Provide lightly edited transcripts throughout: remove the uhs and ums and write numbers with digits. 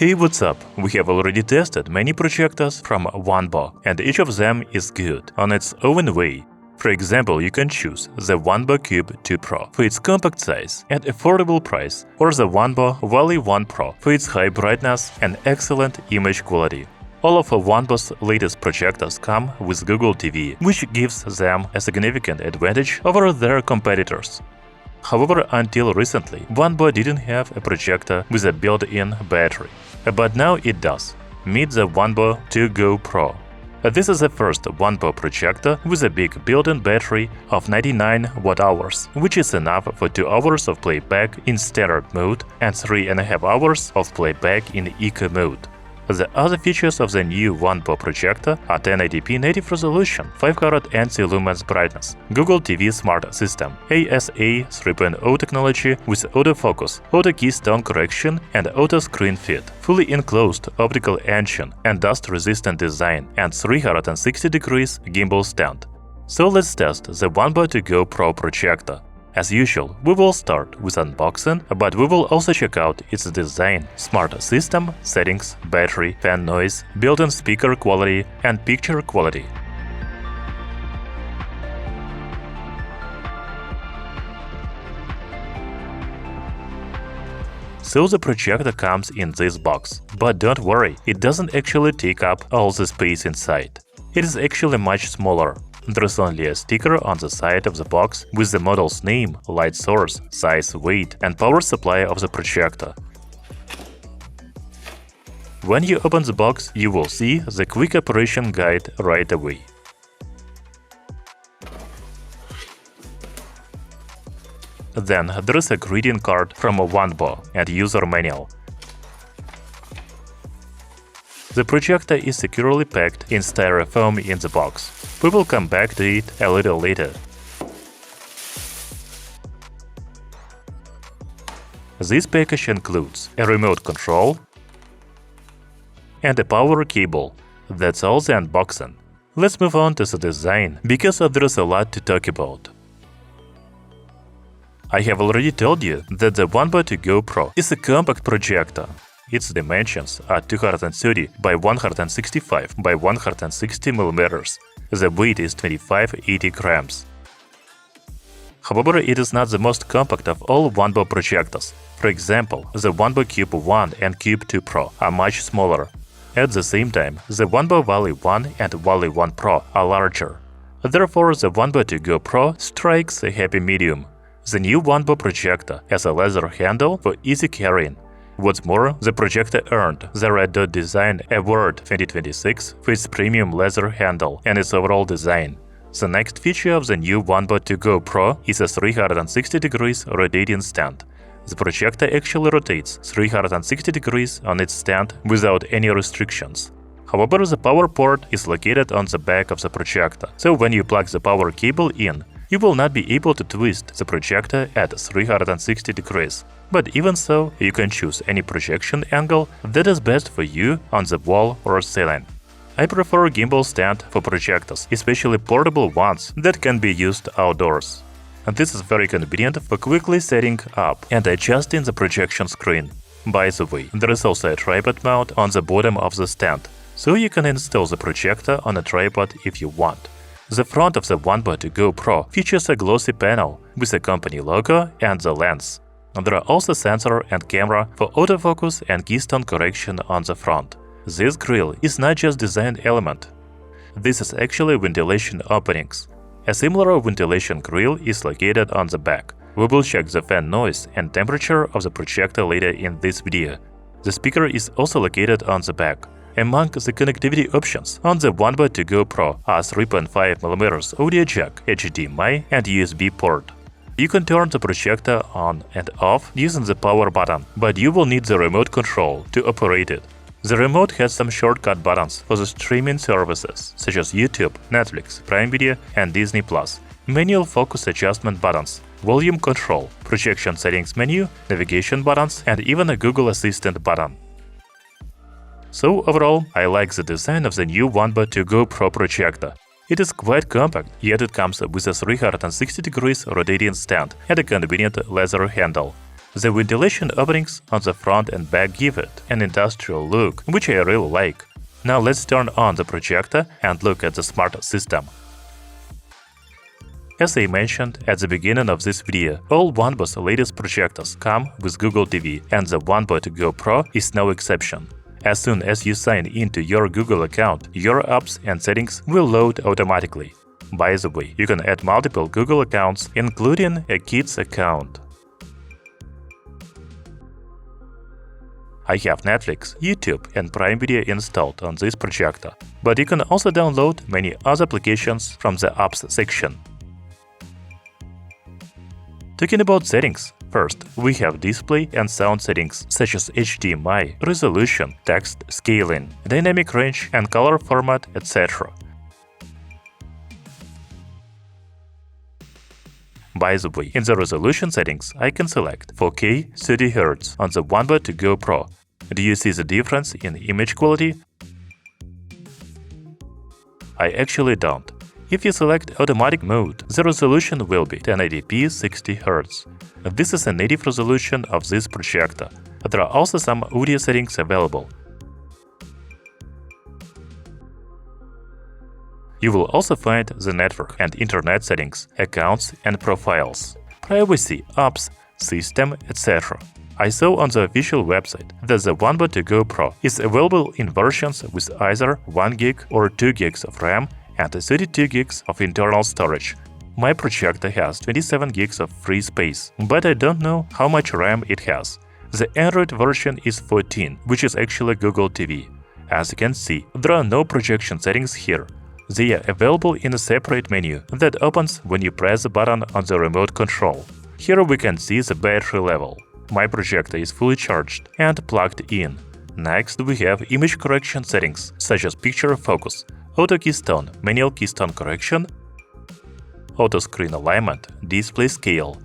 Hey, what's up? We have already tested many projectors from Wanbo, and each of them is good on its own way. For example, you can choose the Wanbo Cube 2 Pro for its compact size and affordable price, or the Wanbo Valley 1 Pro for its high brightness and excellent image quality. All of Wanbo's latest projectors come with Google TV, which gives them a significant advantage over their competitors. However, until recently, Wanbo didn't have a projector with a built-in battery, but now it does. Meet the Wanbo ToGo Pro. This is the first Wanbo projector with a big built-in battery of 99 watt-hours, which is enough for 2 hours of playback in standard mode and 3.5 hours of playback in eco mode. The other features of the new Wanbo projector are 1080p native resolution, 500 NC lumens brightness, Google TV Smart System, ASA 3.0 technology with autofocus, auto keystone correction and auto screen fit, fully enclosed optical engine and dust-resistant design, and 360 degrees gimbal stand. So let's test the Wanbo ToGo Pro projector. As usual, we will start with unboxing, but we will also check out its design, smart system, settings, battery, fan noise, built-in speaker quality, and picture quality. So the projector comes in this box, but don't worry, it doesn't actually take up all the space inside. It is actually much smaller. There's only a sticker on the side of the box with the model's name, light source, size, weight, and power supply of the projector. When you open the box, you will see the quick operation guide right away. Then there's a greeting card from Wanbo and user manual. The projector is securely packed in styrofoam in the box. We will come back to it a little later. This package includes a remote control and a power cable. That's all the unboxing. Let's move on to the design, because there's a lot to talk about. I have already told you that the Wanbo ToGo Pro is a compact projector. Its dimensions are 230 by 165 by 160 mm. The weight is 2580 grams. However, it is not the most compact of all Wanbo projectors. For example, the Wanbo Cube 1 and Cube 2 Pro are much smaller. At the same time, the Wanbo Valley 1 and Valley 1 Pro are larger. Therefore, the Wanbo ToGo Pro strikes a happy medium. The new Wanbo projector has a leather handle for easy carrying. What's more, the projector earned the Red Dot Design Award 2026 for its premium leather handle and its overall design. The next feature of the new Wanbo ToGo Pro is a 360 degrees rotating stand. The projector actually rotates 360 degrees on its stand without any restrictions. However, the power port is located on the back of the projector, so when you plug the power cable in, you will not be able to twist the projector at 360 degrees. But even so, you can choose any projection angle that is best for you on the wall or ceiling. I prefer gimbal stand for projectors, especially portable ones that can be used outdoors. And this is very convenient for quickly setting up and adjusting the projection screen. By the way, there is also a tripod mount on the bottom of the stand, so you can install the projector on a tripod if you want. The front of the Wanbo ToGo Pro features a glossy panel with the company logo and the lens. There are also sensor and camera for autofocus and keystone correction on the front. This grille is not just design element. This is actually ventilation openings. A similar ventilation grille is located on the back. We will check the fan noise and temperature of the projector later in this video. The speaker is also located on the back. Among the connectivity options on the Wanbo ToGo Pro are 3.5mm audio jack, HDMI and USB port. You can turn the projector on and off using the power button, but you will need the remote control to operate it. The remote has some shortcut buttons for the streaming services, such as YouTube, Netflix, Prime Video and Disney+, manual focus adjustment buttons, volume control, projection settings menu, navigation buttons, and even a Google Assistant button. So overall, I like the design of the new Wanbo ToGo Pro projector. It is quite compact, yet it comes with a 360 degrees rotating stand and a convenient leather handle. The ventilation openings on the front and back give it an industrial look, which I really like. Now let's turn on the projector and look at the smart system. As I mentioned at the beginning of this video, all Wanbo's latest projectors come with Google TV, and the Wanbo ToGo Pro is no exception. As soon as you sign into your Google account, your apps and settings will load automatically. By the way, you can add multiple Google accounts, including a kids account. I have Netflix, YouTube and Prime Video installed on this projector, but you can also download many other applications from the apps section. Talking about settings, first, we have display and sound settings such as HDMI, resolution, text, scaling, dynamic range and color format, etc. By the way, in the resolution settings, I can select 4K 30 Hz on the Wanbo ToGo Pro. Do you see the difference in image quality? I actually don't. If you select automatic mode, the resolution will be 1080p 60 Hz. This is a native resolution of this projector. There are also some audio settings available. You will also find the network and internet settings, accounts and profiles, privacy, apps, system, etc. I saw on the official website that the Wanbo ToGo Pro is available in versions with either 1 gig or 2 gigs of RAM and 32 gigs of internal storage. My projector has 27 gigs of free space, but I don't know how much RAM it has. The Android version is 14, which is actually Google TV. As you can see, there are no projection settings here. They are available in a separate menu that opens when you press the button on the remote control. Here we can see the battery level. My projector is fully charged and plugged in. Next, we have image correction settings, such as picture focus, auto keystone, manual keystone correction, auto screen alignment, display scale,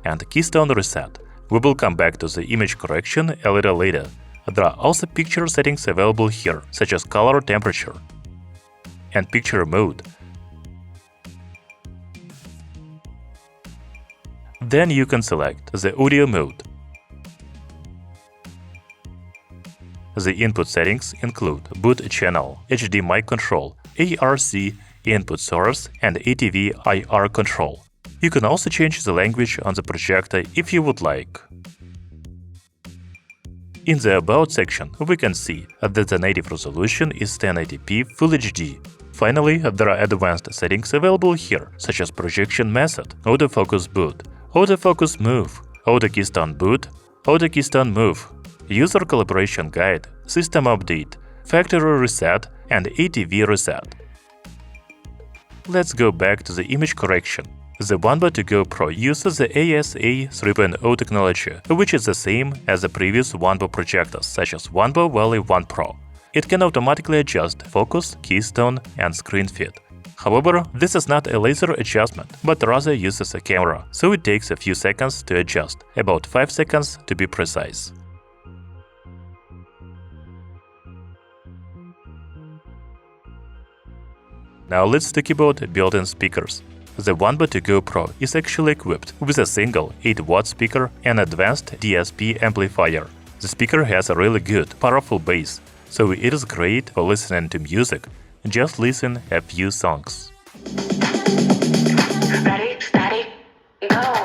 and keystone reset. We will come back to the image correction a little later. There are also picture settings available here, such as color temperature and picture mode. Then you can select the audio mode. The input settings include boot channel, HDMI control, ARC, input source, and ATV IR control. You can also change the language on the projector if you would like. In the About section, we can see that the native resolution is 1080p Full HD. Finally, there are advanced settings available here, such as projection method, autofocus boot, autofocus move, auto keystone boot, auto keystone move, user calibration guide, system update, factory reset, and ATV reset. Let's go back to the image correction. The Wanbo ToGo Pro uses the ASA 3.0 technology, which is the same as the previous Wanbo projectors, such as Wanbo Valley 1 Pro. It can automatically adjust focus, keystone, and screen fit. However, this is not a laser adjustment, but rather uses a camera, so it takes a few seconds to adjust, about 5 seconds to be precise. Now let's talk about built-in speakers. The Wanbo ToGo Pro is actually equipped with a single 8-watt speaker and advanced DSP amplifier. The speaker has a really good, powerful bass, so it is great for listening to music. Just listen a few songs. Ready, steady, go!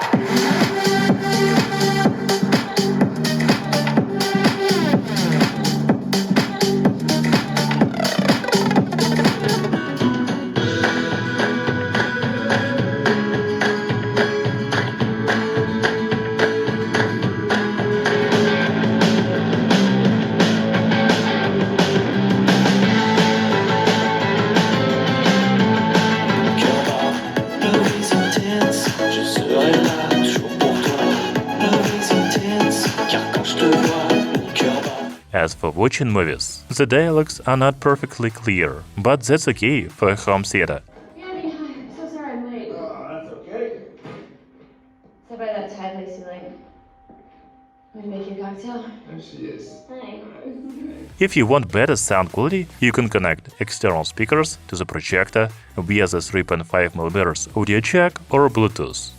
As for watching movies, the dialogues are not perfectly clear, but that's okay for a home theater. Andy, hi. I'm so sorry I'm late. Oh, that's okay. Stop by that Thai place you like. I'm gonna make you a cocktail. There she is. Hi. If you want better sound quality, you can connect external speakers to the projector via the 3.5mm audio jack or Bluetooth.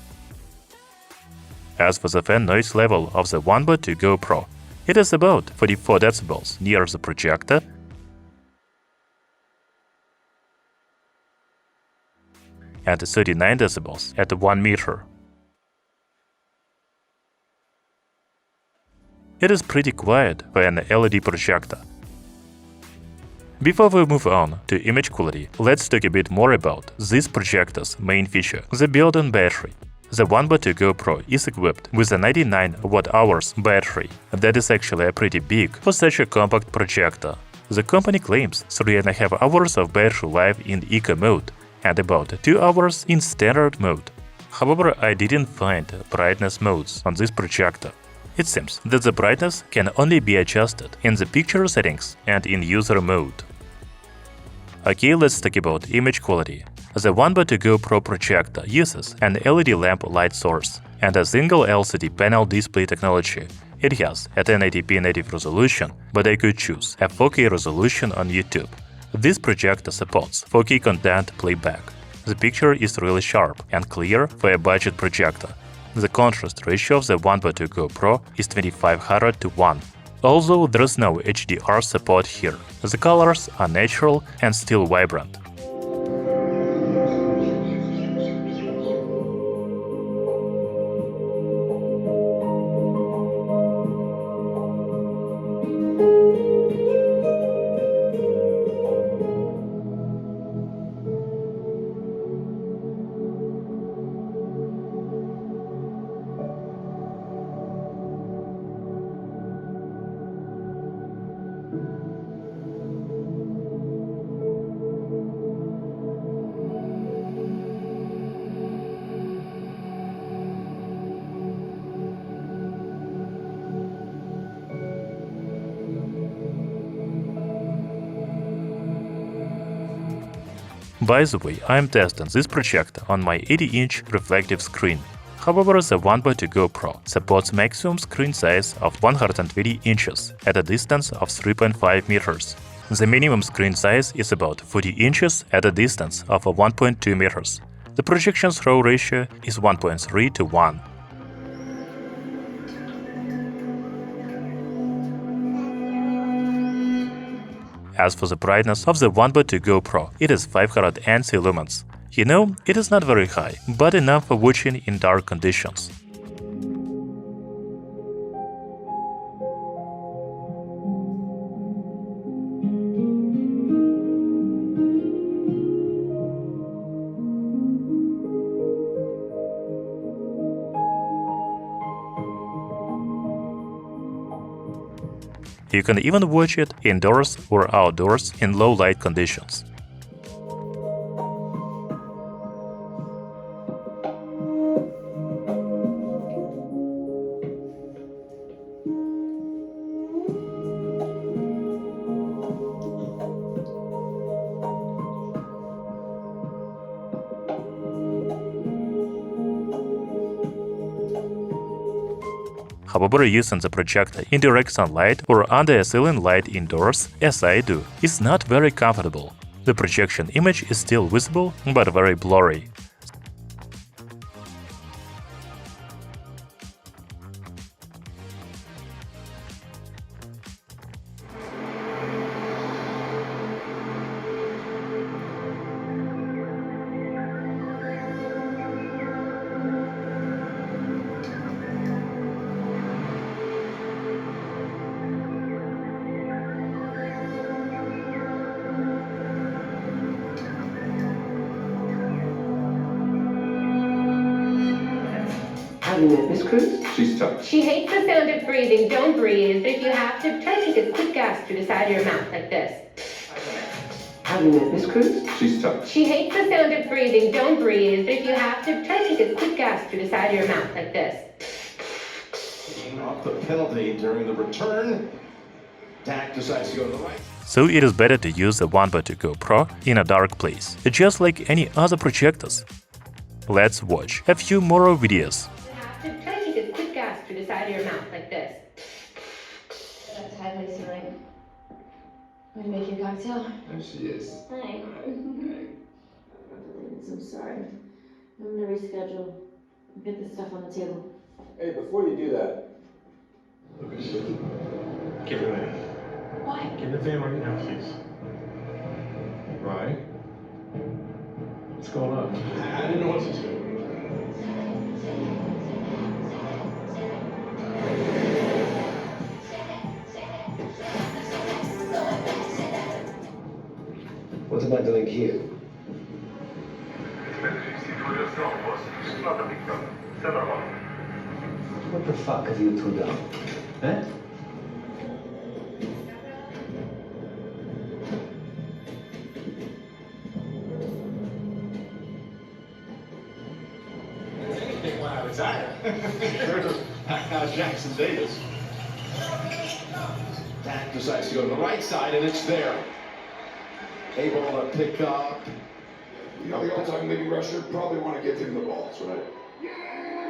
As for the fan noise level of the Wanbo ToGo Pro, it is about 44 decibels near the projector and 39 decibels at 1 meter. It is pretty quiet for an LED projector. Before we move on to image quality, let's talk a bit more about this projector's main feature, the built-in battery. The Wanbo ToGo Pro is equipped with a 99 Wh battery. That is actually pretty big for such a compact projector. The company claims 3.5 hours of battery life in Eco mode and about 2 hours in Standard mode. However, I didn't find brightness modes on this projector. It seems that the brightness can only be adjusted in the picture settings and in user mode. Okay, let's talk about image quality. The Wanbo ToGo Pro projector uses an LED lamp light source and a single LCD panel display technology. It has a 1080p native resolution, but I could choose a 4K resolution on YouTube. This projector supports 4K content playback. The picture is really sharp and clear for a budget projector. The contrast ratio of the Wanbo ToGo Pro is 2500:1. Although there's no HDR support here, the colors are natural and still vibrant. By the way, I'm testing this projector on my 80-inch reflective screen. However, the Wanbo ToGo Pro supports maximum screen size of 120 inches at a distance of 3.5 meters. The minimum screen size is about 40 inches at a distance of 1.2 meters. The projection throw ratio is 1.3:1. As for the brightness of the Wanbo ToGo Pro, it is 500 ANSI lumens. You know, it is not very high, but enough for watching in dark conditions. You can even watch it indoors or outdoors in low light conditions. However, using the projector in direct sunlight or under a ceiling light indoors, as I do, is not very comfortable. The projection image is still visible, but very blurry. How do you met Miss Cruz? She's tough. She hates the sound of breathing. Don't breathe. But if you have to, try to take a quick gasp through the side of your mouth like this. How do you met Miss Cruz? She's tough. She hates the sound of breathing. Don't breathe. But if you have to, try to take a quick gasp through the side of your mouth like this. Taking off the penalty during the return. Dak decides to go to the right. So it is better to use the Wanbo ToGo Pro in a dark place, just like any other projectors. Let's watch a few more videos. You have to try to take a quick gasp through the side of your mouth like this. That's highly ceiling. I'm gonna make you a cocktail. There she is. Hi. I'm sorry. I'm gonna reschedule. Get this stuff on the table. Hey, before you do that, Lucas, give it a minute. What? Give the fan right now, please. Right? What's going on? I didn't know what to do. What am I doing here? What the fuck have you two done? Eh? Anything when I retire. Sure does. How's Jackson Davis? Dak decides to go to the right side, and it's there. Able to pick up. You know, the all-time leading rusher probably want to get him the balls, right?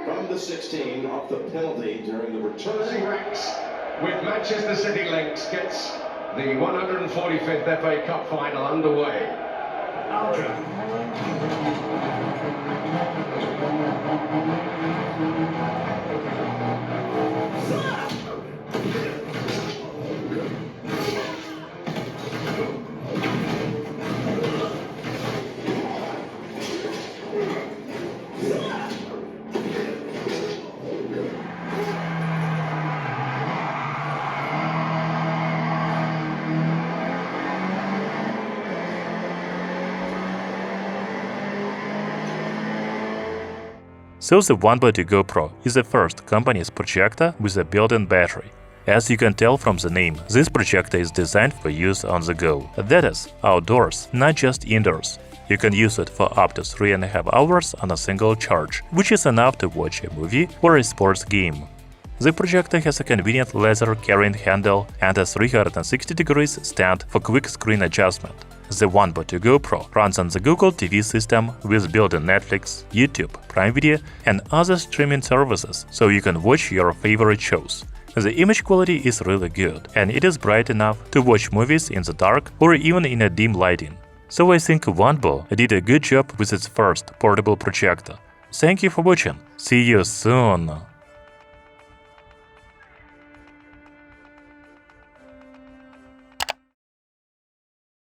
From the 16, off the penalty during the return. Rex with Manchester City Links gets the 145th FA Cup final underway. So the Wanbo ToGo Pro is the first company's projector with a built-in battery. As you can tell from the name, this projector is designed for use on the go. That is, outdoors, not just indoors. You can use it for up to 3.5 hours on a single charge, which is enough to watch a movie or a sports game. The projector has a convenient leather carrying handle and a 360 degrees stand for quick screen adjustment. The Wanbo ToGo Pro runs on the Google TV system with built-in Netflix, YouTube, Prime Video, and other streaming services, so you can watch your favorite shows. The image quality is really good, and it is bright enough to watch movies in the dark or even in a dim lighting. So I think Wanbo did a good job with its first portable projector. Thank you for watching. See you soon!